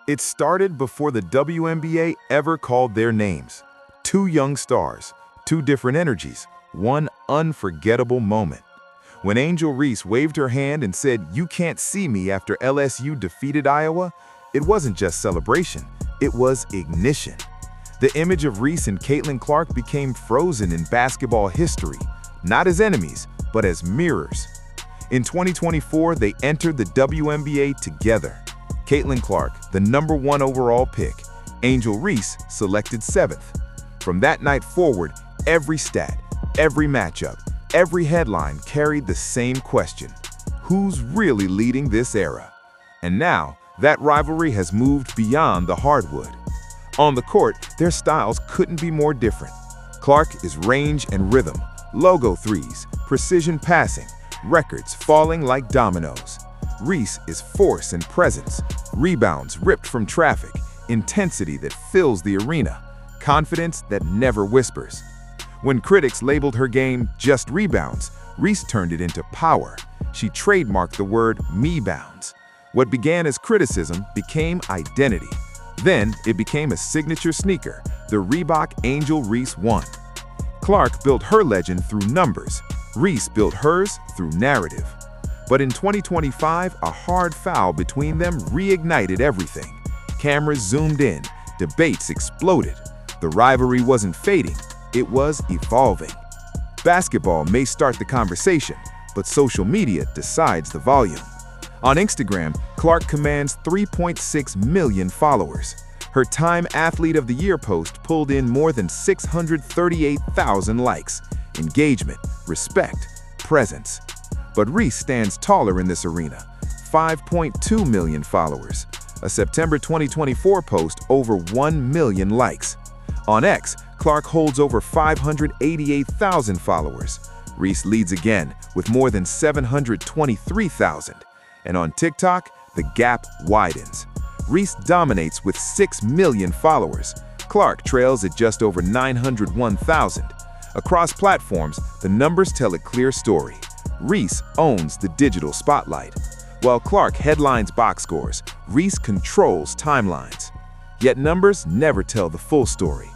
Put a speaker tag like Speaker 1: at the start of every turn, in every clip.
Speaker 1: It started before the WNBA ever called their names. Two young stars, two different energies, one unforgettable moment. When Angel Reese waved her hand and said, "You can't see me," after LSU defeated Iowa, it wasn't just celebration, it was ignition. The image of Reese and Clark became frozen in basketball history, not as enemies, but as mirrors. In 2024, they entered the WNBA together. Clark, the #1 overall pick, Angel Reese, selected 7th. From that night forward, every stat, every matchup, every headline carried the same question: who's really leading this era? And now, that rivalry has moved beyond the hardwood. On the court, their styles couldn't be more different. Clark is range and rhythm, logo threes, precision passing, records falling like dominoes. Reese is force and presence, rebounds ripped from traffic, intensity that fills the arena, confidence that never whispers. When critics labeled her game just rebounds, Reese turned it into power. She trademarked the word "me-bounds." What began as criticism became identity. Then it became a signature sneaker, the Reebok Angel Reese 1. Clark built her legend through numbers. Reese built hers through narrative. But in 2025, a hard foul between them reignited everything. Cameras zoomed in, debates exploded. The rivalry wasn't fading, it was evolving. Basketball may start the conversation, but social media decides the volume. On Instagram, Clark commands 3.6 million followers. Her Time Athlete of the Year post pulled in more than 638,000 likes. Engagement, respect, presence. But Reese stands taller in this arena, 5.2 million followers. A September 2024 post, over 1 million likes. On X, Clark holds over 588,000 followers. Reese leads again with more than 723,000. And on TikTok, the gap widens. Reese dominates with 6 million followers. Clark trails at just over 901,000. Across platforms, the numbers tell a clear story. Reese owns the digital spotlight. While Clark headlines box scores, Reese controls timelines. Yet numbers never tell the full story.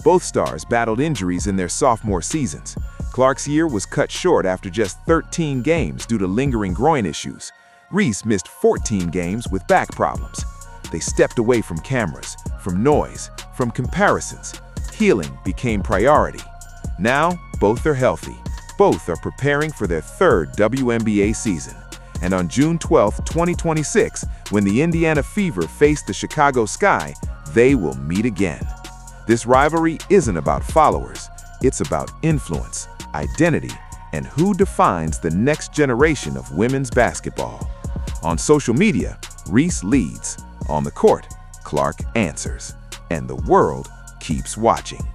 Speaker 1: Both stars battled injuries in their sophomore seasons. Clark's year was cut short after just 13 games due to lingering groin issues. Reese missed 14 games with back problems. They stepped away from cameras, from noise, from comparisons. Healing became priority. Now, both are healthy. Both are preparing for their 3rd WNBA season. And on June 12, 2026, when the Indiana Fever face the Chicago Sky, they will meet again. This rivalry isn't about followers. It's about influence, identity, and who defines the next generation of women's basketball. On social media, Reese leads. On the court, Clark answers. And the world keeps watching.